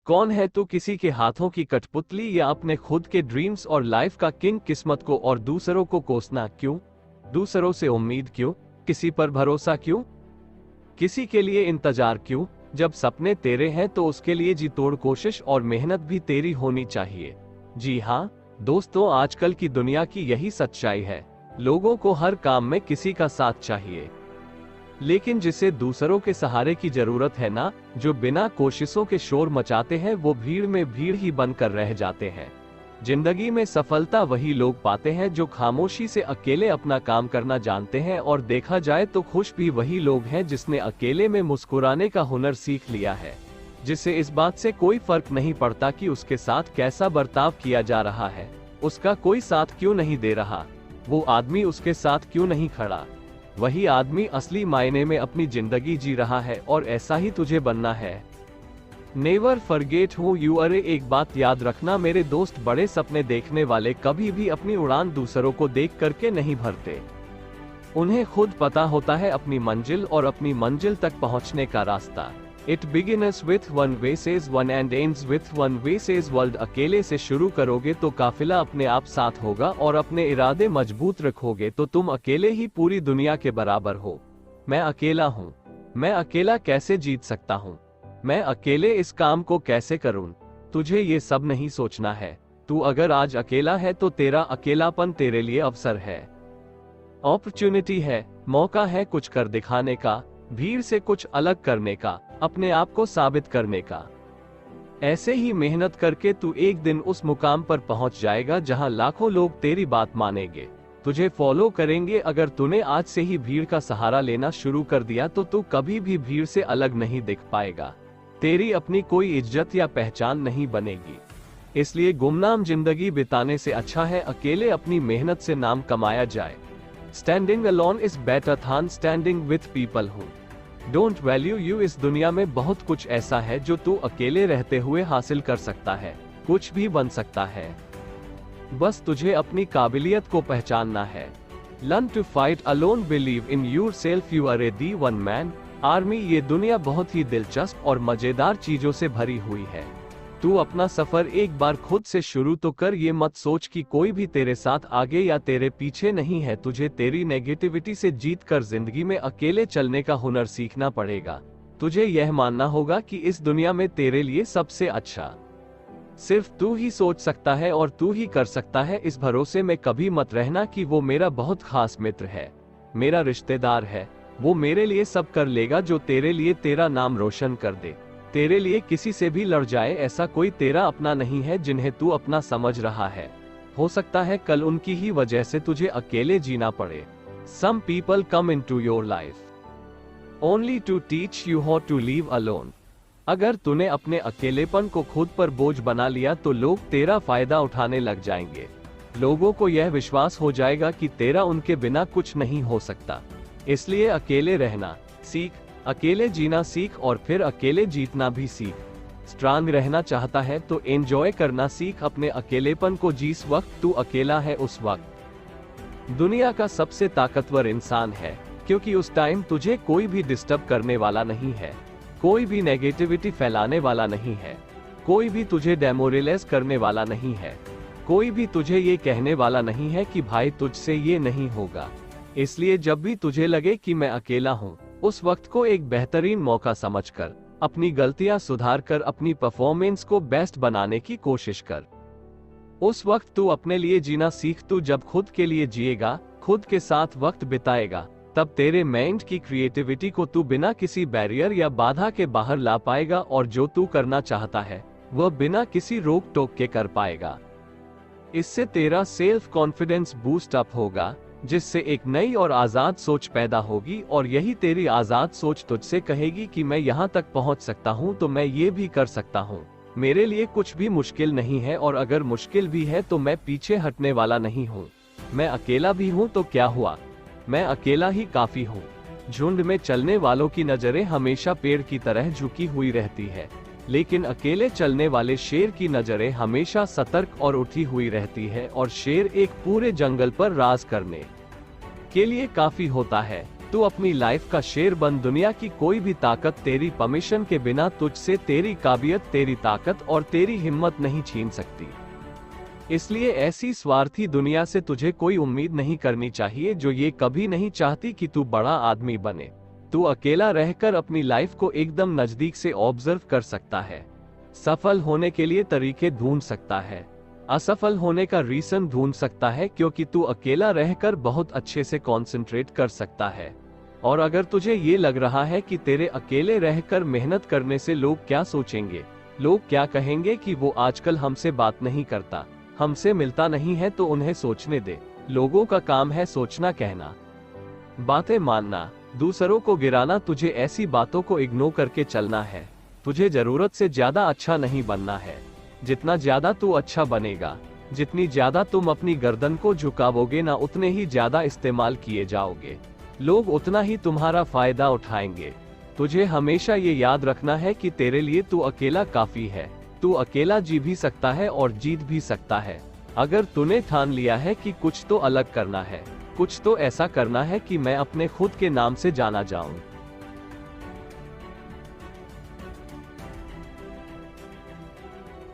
कौन है तू, किसी के हाथों की कठपुतली या अपने खुद के ड्रीम्स और लाइफ का किंग? किस्मत को और दूसरों को कोसना क्यों? दूसरों से उम्मीद क्यों? किसी पर भरोसा क्यों? किसी के लिए इंतजार क्यों? जब सपने तेरे हैं तो उसके लिए जी तोड़ कोशिश और मेहनत भी तेरी होनी चाहिए। जी हाँ दोस्तों, आजकल की दुनिया की यही सच्चाई है। लोगों को हर काम में किसी का साथ चाहिए, लेकिन जिसे दूसरों के सहारे की जरूरत है ना, जो बिना कोशिशों के शोर मचाते हैं, वो भीड़ में भीड़ ही बनकर रह जाते हैं। जिंदगी में सफलता वही लोग पाते हैं जो खामोशी से अकेले अपना काम करना जानते हैं, और देखा जाए तो खुश भी वही लोग हैं जिसने अकेले में मुस्कुराने का हुनर सीख लिया है, जिसे इस बात से कोई फर्क नहीं पड़ता कि उसके साथ कैसा बर्ताव किया जा रहा है, उसका कोई साथ क्यों नहीं दे रहा, वो आदमी उसके साथ क्यों नहीं खड़ा। वही आदमी असली मायने में अपनी जिंदगी जी रहा है, और ऐसा ही तुझे बनना है। Never forget who you are. एक बात याद रखना मेरे दोस्त, बड़े सपने देखने वाले कभी भी अपनी उड़ान दूसरों को देख करके नहीं भरते। उन्हें खुद पता होता है अपनी मंजिल और अपनी मंजिल तक पहुंचने का रास्ता। It begins with one way says one and ends with one way says world. अकेले से शुरू करोगे तो काफिला अपने आप साथ होगा, और अपने इरादे मजबूत रखोगे तो तुम अकेले ही पूरी दुनिया के बराबर हो। मैं अकेला हूँ, मैं अकेला कैसे जीत सकता हूँ, मैं अकेले इस काम को कैसे करूँ? तुझे ये सब नहीं सोचना है। तू अगर आज अकेला है तो तेरा अकेलापन तेरे लिए अवसर है, अपॉर्चुनिटी है, मौका है कुछ कर दिखाने का, भीड़ से कुछ अलग करने का, अपने आप को साबित करने का। ऐसे ही मेहनत करके तू एक दिन उस मुकाम पर पहुंच जाएगा जहां लाखों लोग तेरी बात मानेंगे, तुझे फॉलो करेंगे। अगर तूने आज से ही भीड़ का सहारा लेना शुरू कर दिया तो तू कभी भी भीड़ से अलग नहीं दिख पाएगा, तेरी अपनी कोई इज्जत या पहचान नहीं बनेगी। इसलिए गुमनाम जिंदगी बिताने से अच्छा है अकेले अपनी मेहनत से नाम कमाया जाए। Standing alone is better than standing with people who don't value you. इस दुनिया में बहुत कुछ ऐसा है जो तू अकेले रहते हुए हासिल कर सकता है, कुछ भी बन सकता है। बस तुझे अपनी काबिलियत को पहचानना है। Learn to fight alone, believe in yourself, you are the one man army. ये दुनिया बहुत ही दिलचस्प और मजेदार चीजों से भरी हुई है। तू अपना सफर एक बार खुद से शुरू तो कर। ये मत सोच कि कोई भी तेरे साथ आगे या तेरे पीछे नहीं है। तुझे तेरी नेगेटिविटी से जीत कर जिंदगी में अकेले चलने का हुनर सीखना पड़ेगा। तुझे यह मानना होगा कि इस दुनिया में तेरे लिए सबसे अच्छा सिर्फ तू ही सोच सकता है और तू ही कर सकता है। इस भरोसे में कभी मत रहना कि वो मेरा बहुत खास मित्र है, मेरा रिश्तेदार है, वो मेरे लिए सब कर लेगा। जो तेरे लिए तेरा नाम रोशन कर दे, तेरे लिए किसी से भी लड़ जाए, ऐसा कोई तेरा अपना नहीं है जिन्हें तू अपना समझ रहा है। हो सकता है कल उनकी ही वजह से तुझे अकेले जीना पड़े। Some people come into your life only to teach you how to live alone। अगर तूने अपने अकेलेपन को खुद पर बोझ बना लिया तो लोग तेरा फायदा उठाने लग जाएंगे। लोगों को यह विश्वास हो जाएगा कि तेरा उनके बिना कुछ नहीं हो सकता। इसलिए अकेले रहना सीख, अकेले जीना सीख, और फिर अकेले जीतना भी सीख। स्ट्रांग रहना चाहता है तो एंजॉय करना सीख अपने अकेलेपन को। जिस वक्त तू अकेला है उस वक्त दुनिया का सबसे ताकतवर इंसान है, क्योंकि उस टाइम तुझे कोई भी डिस्टर्ब करने वाला नहीं है, कोई भी नेगेटिविटी फैलाने वाला नहीं है, कोई भी तुझे डेमोरलाइज करने वाला नहीं है, कोई भी तुझे ये कहने वाला नहीं है कि भाई तुझसे ये नहीं होगा। इसलिए जब भी तुझे लगे कि मैं अकेला हूँ, उस वक्त को एक बेहतरीन मौका समझकर अपनी गलतियां सुधार कर अपनी परफॉर्मेंस को बेस्ट बनाने की कोशिश कर। उस वक्त तू अपने लिए जीना सीख। तू जब खुद के लिए जिएगा, खुद के साथ वक्त बिताएगा, तब तेरे माइंड की क्रिएटिविटी को तू बिना किसी बैरियर या बाधा के बाहर ला पाएगा, और जो तू करना चाहता है वह बिना किसी रोक टोक के कर पाएगा। इससे तेरा सेल्फ कॉन्फिडेंस बूस्ट अप होगा, जिससे एक नई और आजाद सोच पैदा होगी, और यही तेरी आजाद सोच तुझसे कहेगी कि मैं यहाँ तक पहुँच सकता हूँ तो मैं ये भी कर सकता हूँ। मेरे लिए कुछ भी मुश्किल नहीं है, और अगर मुश्किल भी है तो मैं पीछे हटने वाला नहीं हूँ। मैं अकेला भी हूँ तो क्या हुआ, मैं अकेला ही काफी हूँ। झुंड में चलने वालों की नजरें हमेशा पेड़ की तरह झुकी हुई रहती है, लेकिन अकेले चलने वाले शेर की नजरें हमेशा सतर्क और उठी हुई रहती है, और शेर एक पूरे जंगल पर राज करने के लिए काफी होता है। तू अपनी लाइफ का शेर बन। दुनिया की कोई भी ताकत तेरी परमिशन के बिना तुझसे तेरी काबिलियत, तेरी ताकत और तेरी हिम्मत नहीं छीन सकती। इसलिए ऐसी स्वार्थी दुनिया से तुझे कोई उम्मीद नहीं करनी चाहिए जो ये कभी नहीं चाहती कि तू बड़ा आदमी बने। तू अकेला रहकर अपनी लाइफ को एकदम नजदीक से ऑब्जर्व कर सकता है, सफल होने के लिए तरीके ढूंढ सकता है, असफल होने का रीजन ढूंढ सकता है, क्योंकि तू अकेला रहकर बहुत अच्छे से कंसंट्रेट कर सकता है। और अगर तुझे ये लग रहा है कि तेरे अकेले रहकर मेहनत करने से लोग क्या सोचेंगे, लोग क्या कहेंगे कि वो आजकल हमसे बात नहीं करता, हमसे मिलता नहीं है, तो उन्हें सोचने दे। लोगों का काम है सोचना, कहना, बातें मानना, दूसरों को गिराना। तुझे ऐसी बातों को इग्नोर करके चलना है। तुझे जरूरत से ज्यादा अच्छा नहीं बनना है। जितना ज्यादा तू अच्छा बनेगा, जितनी ज्यादा तुम अपनी गर्दन को झुकावोगे ना, उतने ही ज्यादा इस्तेमाल किए जाओगे। लोग उतना ही तुम्हारा फायदा उठाएंगे। तुझे हमेशा ये याद रखना है कि तेरे लिए तू अकेला काफी है। तू अकेला जी भी सकता है और जीत भी सकता है। अगर तूने ठान लिया है कि कुछ तो अलग करना है, कुछ तो ऐसा करना है कि मैं अपने खुद के नाम से जाना जाऊं,